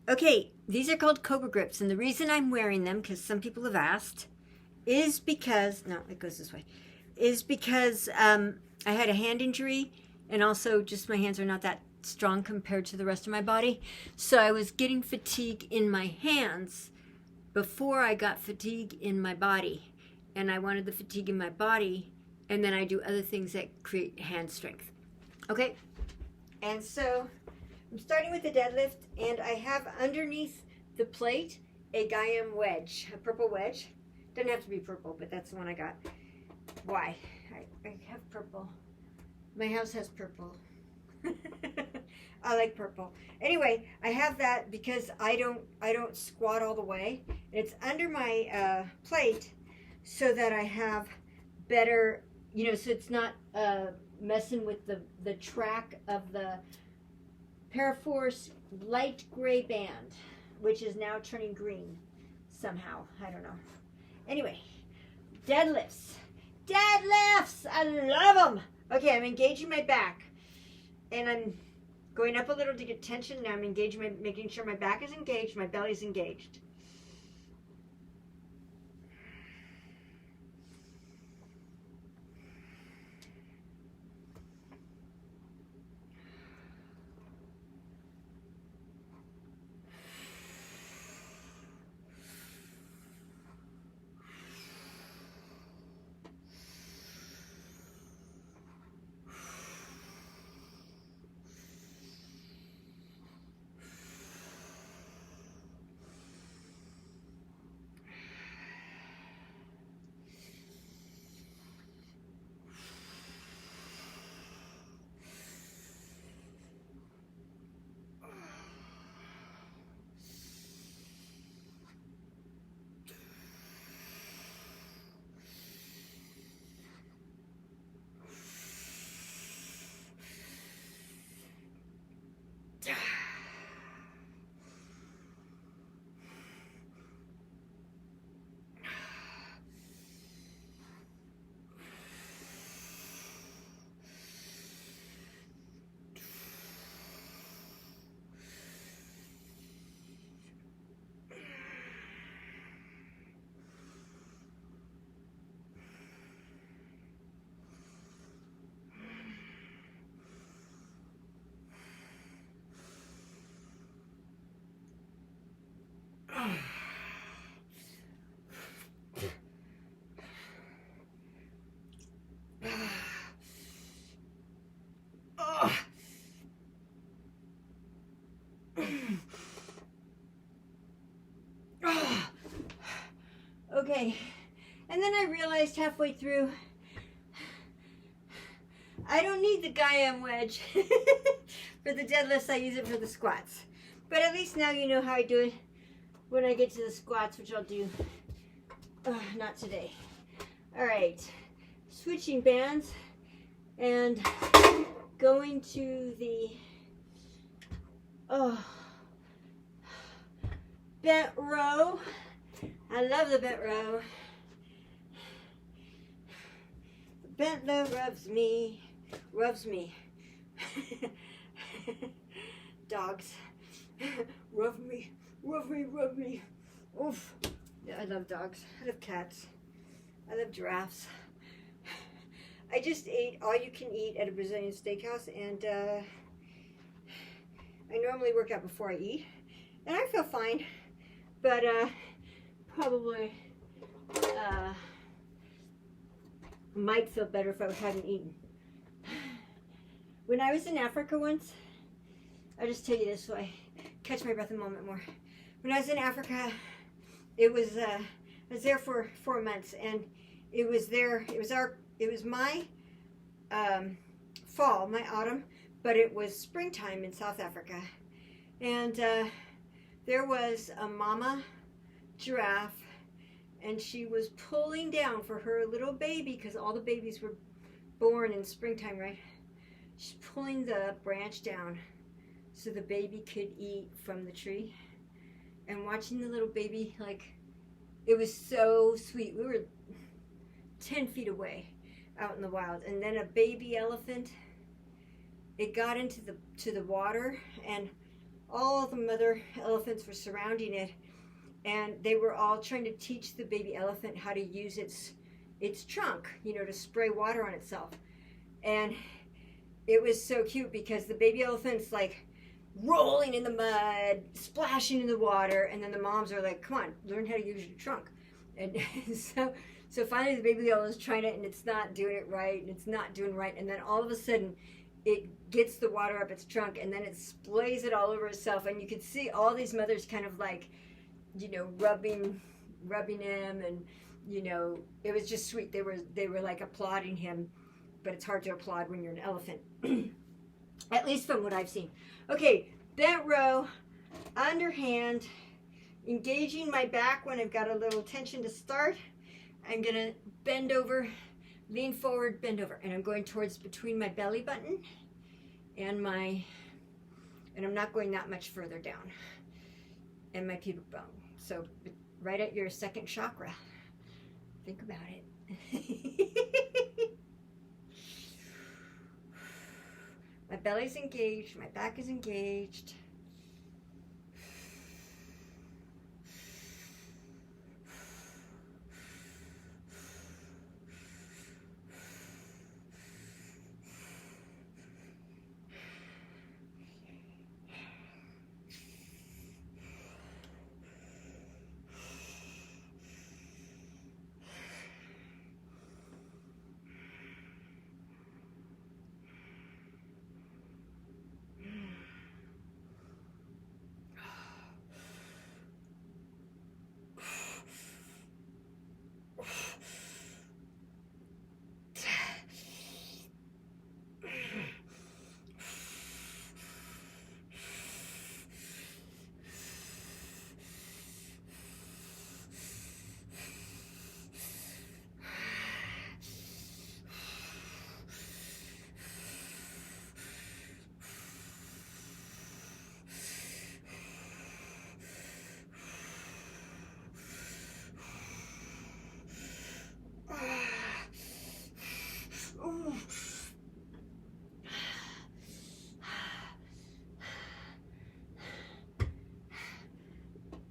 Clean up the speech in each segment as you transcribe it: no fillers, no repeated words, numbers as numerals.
Okay, these are called Cobra grips, and the reason I'm wearing them, because some people have asked, is because, no, it goes this way, is because I had a hand injury, and also just my hands are not that strong compared to the rest of my body. So I was getting fatigue in my hands before I got fatigue in my body. And I wanted the fatigue in my body, and then I do other things that create hand strength. Okay? And so I'm starting with the deadlift, and I have underneath the plate a Gaiam wedge, a purple wedge. Doesn't have to be purple, but that's the one I got. Why? I have purple. My house has purple. I like purple. Anyway, I have that because I don't squat all the way. It's under my plate so that I have better, so it's not messing with the track of the Paraforce light gray band, which is now turning green somehow. I don't know. Anyway, deadlifts. Deadlifts! I love them! Okay, I'm engaging my back. And I'm going up a little to get tension. Now I'm engaging, making sure my back is engaged, my belly's engaged. Okay, and then I realized halfway through, I don't need the Gaiam wedge for the deadlifts. I use it for the squats. But at least now you know how I do it when I get to the squats, which I'll do not today. All right, switching bands and going to the bent row. I love the bent row. The bent row rubs me. Dogs. Rub me. Oof. Yeah, I love dogs. I love cats. I love giraffes. I just ate all you can eat at a Brazilian steakhouse, and I normally work out before I eat, and I feel fine, but probably might feel better if I hadn't eaten. When I was in Africa once, I'll just tell you this so I catch my breath a moment more. When I was in Africa, I was there for 4 months, and it was my fall, my autumn, but it was springtime in South Africa. And there was a mama giraffe, and she was pulling down for her little baby, because all the babies were born in springtime, right? She's pulling the branch down so the baby could eat from the tree. And watching the little baby, like, it was so sweet. We were 10 feet away out in the wild, and then a baby elephant, it got into the water, and all the mother elephants were surrounding it, and they were all trying to teach the baby elephant how to use its trunk, you know, to spray water on itself. And it was so cute because the baby elephant's like rolling in the mud, splashing in the water, and then the moms are like, come on, learn how to use your trunk. And so finally the baby elephant is trying it, and it's not doing it right, and it's not doing right, and then all of a sudden it gets the water up its trunk, and then it sprays it all over itself, and you could see all these mothers kind of like, you know, rubbing him, and you know, it was just sweet. They were like applauding him, but it's hard to applaud when you're an elephant. At least from what I've seen. Okay, that row, underhand, engaging my back when I've got a little tension to start. I'm gonna bend over, lean forward, bend over, and I'm going towards between my belly button and I'm not going that much further down, and my pubic bone. So right at your second chakra. Think about it. My belly's engaged, my back is engaged.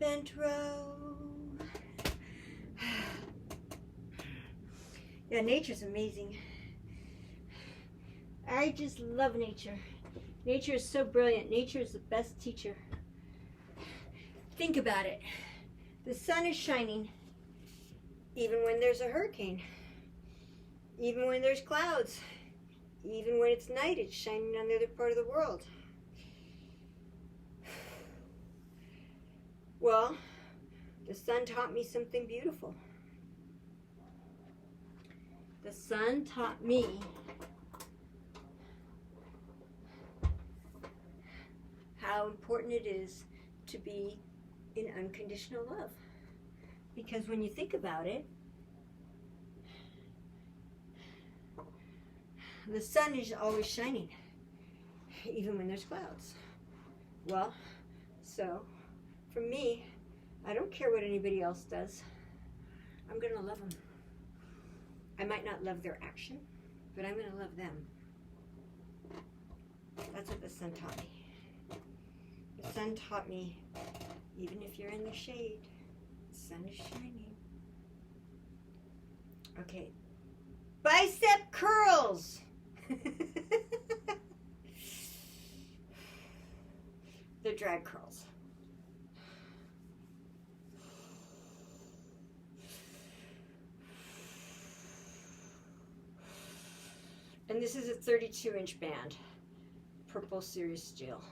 Bent row. Yeah, nature's amazing. I just love nature. Nature is so brilliant. Nature is the best teacher. Think about it. The sun is shining even when there's a hurricane, even when there's clouds, even when it's night, it's shining on the other part of the world. Well, the sun taught me something beautiful. The sun taught me how important it is to be in unconditional love. Because when you think about it, the sun is always shining, even when there's clouds. Well, so for me, I don't care what anybody else does. I'm going to love them. I might not love their action, but I'm going to love them. That's what the sun taught me. The sun taught me, even if you're in the shade, the sun is shining. Okay. Bicep curls. They're drag curls. And this is a 32-inch band, purple series steel.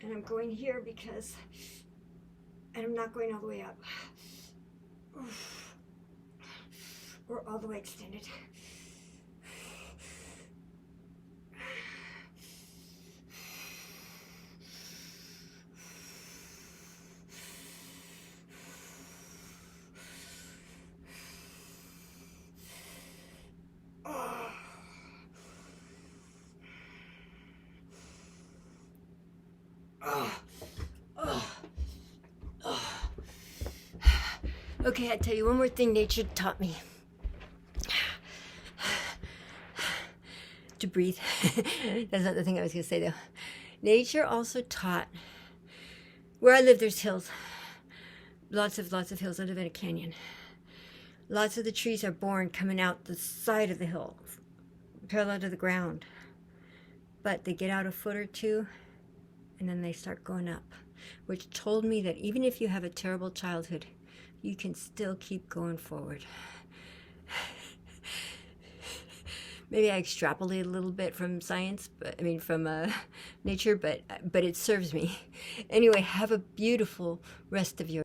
And I'm going here because, and I'm not going all the way up. Or all the way extended. Okay, I'll tell you one more thing nature taught me. To breathe. That's not the thing I was going to say, though. Nature also taught, where I live, there's hills. Lots of hills. I live in a canyon. Lots of the trees are born coming out the side of the hill, parallel to the ground. But they get out a foot or two, and then they start going up, which told me that even if you have a terrible childhood, you can still keep going forward. Maybe I extrapolate a little bit from science, but from nature, but it serves me. Anyway, have a beautiful rest of your